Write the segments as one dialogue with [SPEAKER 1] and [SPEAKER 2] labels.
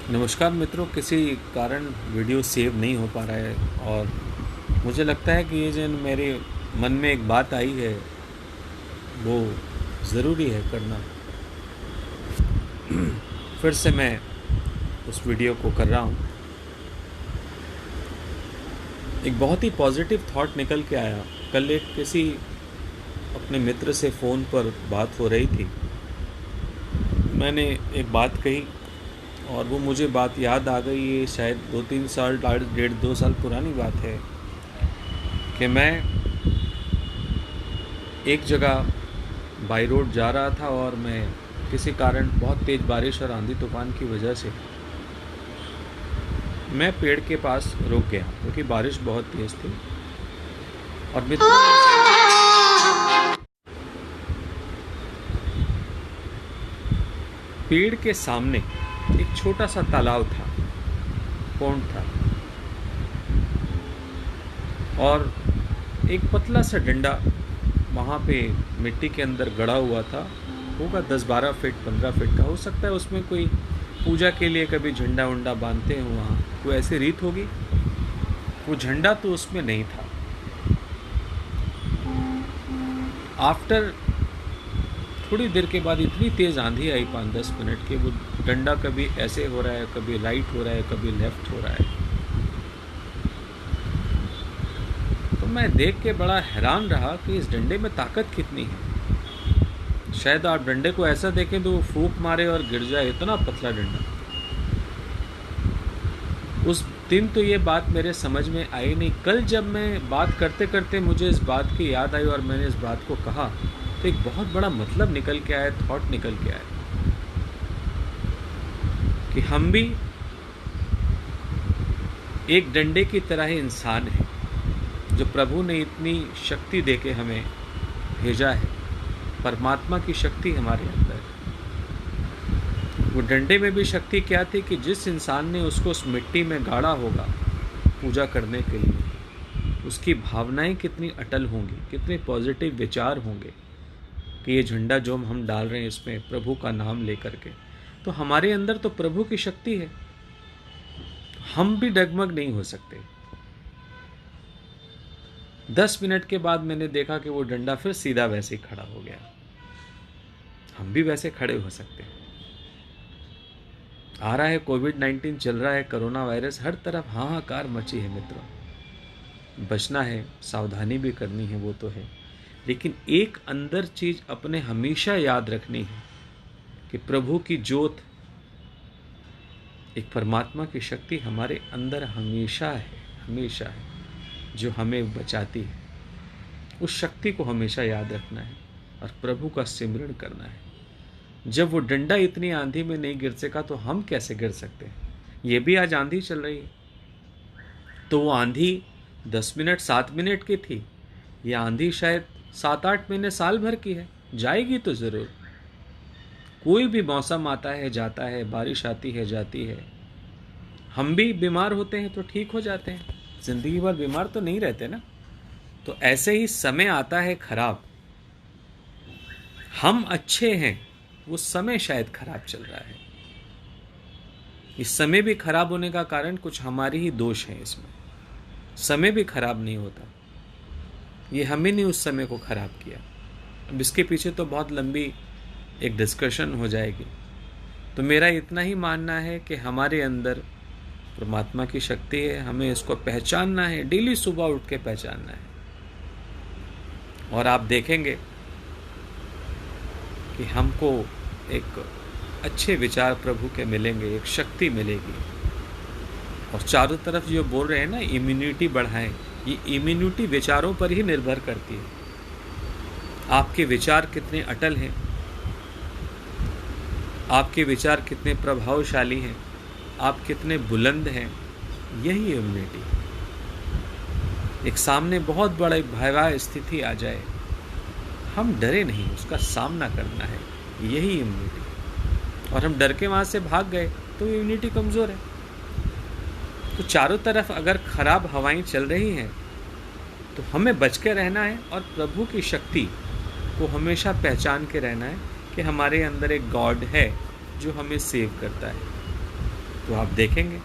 [SPEAKER 1] नमस्कार मित्रों, किसी कारण वीडियो सेव नहीं हो पा रहा है और मुझे लगता है कि ये जो मेरे मन में एक बात आई है वो ज़रूरी है करना। फिर से मैं उस वीडियो को कर रहा हूँ। एक बहुत ही पॉजिटिव थॉट निकल के आया। कल एक किसी अपने मित्र से फ़ोन पर बात हो रही थी। मैंने एक बात कही और वो मुझे बात याद आ गई। ये शायद 2-3 साल, 1.5-2 साल पुरानी बात है कि मैं एक जगह बाई रोड जा रहा था और मैं किसी कारण बहुत तेज़ बारिश और आंधी तूफान की वजह से मैं पेड़ के पास रुक गया क्योंकि बारिश बहुत तेज़ थी। और पेड़ के सामने एक छोटा सा तालाब था, पौंड था, और एक पतला सा डंडा वहाँ पे मिट्टी के अंदर गड़ा हुआ था। होगा 10-12 फीट 15 फीट का, हो सकता है उसमें कोई पूजा के लिए कभी झंडा वंडा बांधते हैं, वहाँ कोई ऐसी रीत होगी। वो झंडा तो उसमें नहीं था। आफ्टर थोड़ी देर के बाद इतनी तेज़ आंधी आई 5-10 मिनट के, वो डंडा कभी ऐसे हो रहा है, कभी राइट हो रहा है, कभी लेफ़्ट हो रहा है। तो मैं देख के बड़ा हैरान रहा कि इस डंडे में ताकत कितनी है। शायद आप डंडे को ऐसा देखें तो वो फूंक मारे और गिर जाए, इतना पतला डंडा। उस दिन तो ये बात मेरे समझ में आई नहीं। कल जब मैं बात करते करते मुझे इस बात की याद आई और मैंने इस बात को कहा तो एक बहुत बड़ा मतलब निकल के आया, थॉट निकल के आया कि हम भी एक डंडे की तरह ही इंसान हैं, जो प्रभु ने इतनी शक्ति देके हमें भेजा है। परमात्मा की शक्ति हमारे अंदर है। वो डंडे में भी शक्ति क्या थी कि जिस इंसान ने उसको उस मिट्टी में गाड़ा होगा पूजा करने के लिए, उसकी भावनाएं कितनी अटल होंगी, कितने पॉजिटिव विचार होंगे कि ये झंडा जो हम डाल रहे हैं इसमें प्रभु का नाम लेकर के, तो हमारे अंदर तो प्रभु की शक्ति है। हम भी डगमग नहीं हो सकते। 10 मिनट के बाद मैंने देखा कि वो डंडा फिर सीधा वैसे ही खड़ा हो गया। हम भी वैसे खड़े हो सकते हैं। आ रहा है कोविड-19, चल रहा है कोरोना वायरस, हर तरफ हाहाकार मची है मित्रों। बचना है, सावधानी भी करनी है, वो तो है, लेकिन एक अंदर चीज अपने हमेशा याद रखनी है कि प्रभु की ज्योत, एक परमात्मा की शक्ति हमारे अंदर हमेशा है, जो हमें बचाती है। उस शक्ति को हमेशा याद रखना है और प्रभु का सिमरन करना है। जब वो डंडा इतनी आंधी में नहीं गिर सका तो हम कैसे गिर सकते हैं। ये भी आज आंधी चल रही है, तो वो आंधी 10 मिनट 7 मिनट की थी, ये आंधी शायद 7-8 महीने साल भर की है। जाएगी तो ज़रूर। कोई भी मौसम आता है जाता है, बारिश आती है जाती है। हम भी बीमार होते हैं तो ठीक हो जाते हैं, ज़िंदगी भर बीमार तो नहीं रहते ना। तो ऐसे ही समय आता है खराब, हम अच्छे हैं, वो समय शायद खराब चल रहा है। इस समय भी खराब होने का कारण कुछ हमारी ही दोष है। इसमें समय भी खराब नहीं होता, ये हमें नहीं उस समय को खराब किया। अब इसके पीछे तो बहुत लंबी एक डिस्कशन हो जाएगी। तो मेरा इतना ही मानना है कि हमारे अंदर परमात्मा की शक्ति है, हमें इसको पहचानना है, डेली सुबह उठ के पहचानना है। और आप देखेंगे कि हमको एक अच्छे विचार प्रभु के मिलेंगे, एक शक्ति मिलेगी। और चारों तरफ जो बोल रहे हैं ना, इम्यूनिटी बढ़ाएं, ये इम्यूनिटी विचारों पर ही निर्भर करती है। आपके विचार कितने अटल हैं, आपके विचार कितने प्रभावशाली हैं, आप कितने बुलंद हैं, यही इम्यूनिटी। एक सामने बहुत बड़ा भयावह स्थिति आ जाए, हम डरे नहीं, उसका सामना करना है, यही इम्यूनिटी। और हम डर के वहाँ से भाग गए तो इम्यूनिटी कमज़ोर है। तो चारों तरफ अगर खराब हवाएं चल रही हैं तो हमें बच के रहना है और प्रभु की शक्ति को हमेशा पहचान के रहना है कि हमारे अंदर एक गॉड है जो हमें सेव करता है। तो आप देखेंगे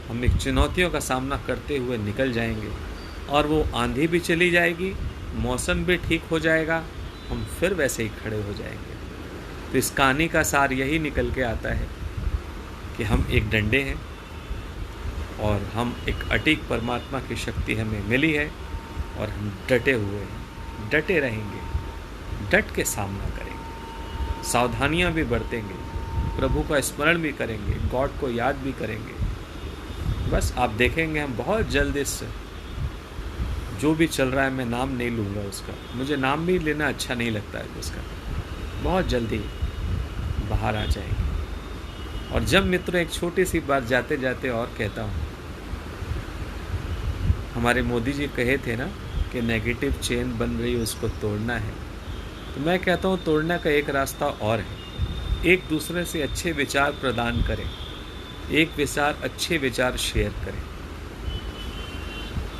[SPEAKER 1] हम एक चुनौतियों का सामना करते हुए निकल जाएंगे, और वो आंधी भी चली जाएगी, मौसम भी ठीक हो जाएगा, हम फिर वैसे ही खड़े हो जाएंगे। तो इस कहानी का सार यही निकल के आता है कि हम एक डंडे हैं और हम एक अटीक परमात्मा की शक्ति हमें मिली है, और हम डटे हुए हैं, डटे रहेंगे, डट के सामना करेंगे, सावधानियां भी बरतेंगे, प्रभु का स्मरण भी करेंगे, गॉड को याद भी करेंगे। बस आप देखेंगे हम बहुत जल्द इस जो भी चल रहा है, मैं नाम नहीं लूँगा उसका, मुझे नाम भी लेना अच्छा नहीं लगता है उसका, बहुत जल्दी बाहर आ जाएंगे। और जब मित्र एक छोटी सी बात जाते जाते और कहता हूँ, हमारे मोदी जी कहे थे ना कि नेगेटिव चेन बन रही है उसको तोड़ना है, तो मैं कहता हूँ तोड़ने का एक रास्ता और है, एक दूसरे से अच्छे विचार प्रदान करें, अच्छे विचार शेयर करें।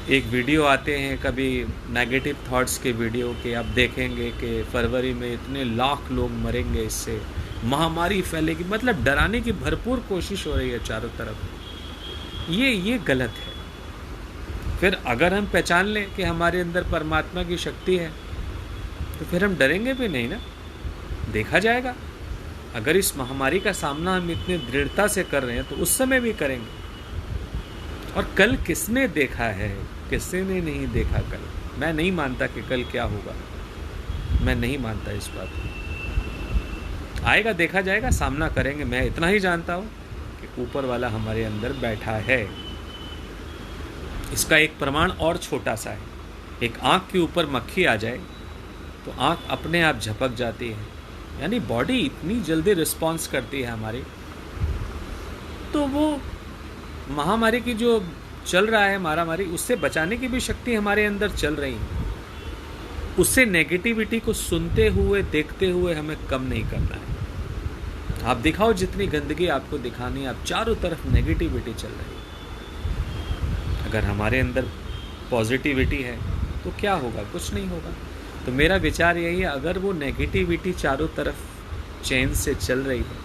[SPEAKER 1] एक वीडियो आते हैं कभी नेगेटिव थॉट्स के वीडियो के, आप देखेंगे कि फरवरी में इतने लाख लोग मरेंगे, इससे महामारी फैलेगी, मतलब डराने की भरपूर कोशिश हो रही है चारों तरफ। ये गलत है। फिर अगर हम पहचान लें कि हमारे अंदर परमात्मा की शक्ति है, तो फिर हम डरेंगे भी नहीं ना, देखा जाएगा। अगर इस महामारी का सामना हम इतनी दृढ़ता से कर रहे हैं तो उस समय भी करेंगे। और कल किसने देखा है, किसी ने नहीं देखा कल। मैं नहीं मानता कि कल क्या होगा, मैं नहीं मानता इस बात को। आएगा, देखा जाएगा, सामना करेंगे। मैं इतना ही जानता हूँ कि ऊपर वाला हमारे अंदर बैठा है। इसका एक प्रमाण और छोटा सा है, एक आँख के ऊपर मक्खी आ जाए तो आँख अपने आप झपक जाती है, यानी बॉडी इतनी जल्दी रिस्पॉन्स करती है हमारी। तो वो महामारी की जो चल रहा है मारामारी, उससे बचाने की भी शक्ति हमारे अंदर चल रही है। उससे नेगेटिविटी को सुनते हुए देखते हुए हमें कम नहीं करना है। आप दिखाओ जितनी गंदगी आपको दिखानी है, आप चारों तरफ नेगेटिविटी चल रही है। अगर हमारे अंदर पॉजिटिविटी है तो क्या होगा, कुछ नहीं होगा। तो मेरा विचार यही है, अगर वो नेगेटिविटी चारों तरफ चेन से चल रही है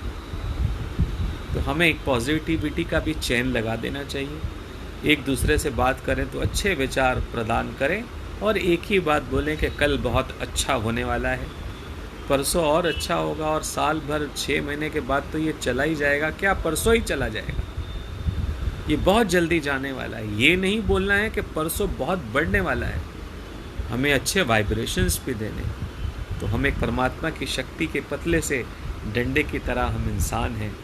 [SPEAKER 1] तो हमें एक पॉजिटिविटी का भी चेन लगा देना चाहिए। एक दूसरे से बात करें तो अच्छे विचार प्रदान करें, और एक ही बात बोलें कि कल बहुत अच्छा होने वाला है, परसों और अच्छा होगा, और साल भर 6 महीने के बाद तो ये चला ही जाएगा, क्या परसों ही चला जाएगा, ये बहुत जल्दी जाने वाला है। ये नहीं बोलना है कि परसों बहुत बढ़ने वाला है। हमें अच्छे वाइब्रेशंस भी देने, तो हम एक परमात्मा की शक्ति के पतले से डंडे की तरह हम इंसान हैं,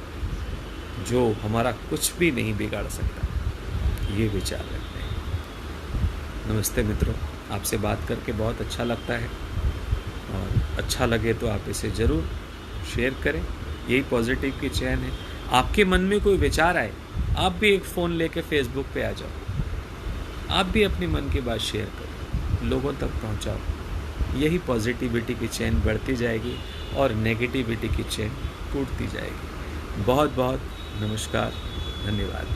[SPEAKER 1] जो हमारा कुछ भी नहीं बिगाड़ सकता। ये विचार रखते हैं। नमस्ते मित्रों, आपसे बात करके बहुत अच्छा लगता है, और अच्छा लगे तो आप इसे ज़रूर शेयर करें। यही पॉजिटिव की चैन है। आपके मन में कोई विचार आए, आप भी एक फ़ोन लेके फेसबुक पे आ जाओ, आप भी अपनी मन की बात शेयर करो, लोगों तक पहुंचाओ। यही पॉजिटिविटी की चेन बढ़ती जाएगी और नेगेटिविटी की चेन टूटती जाएगी। बहुत बहुत नमस्कार, धन्यवाद।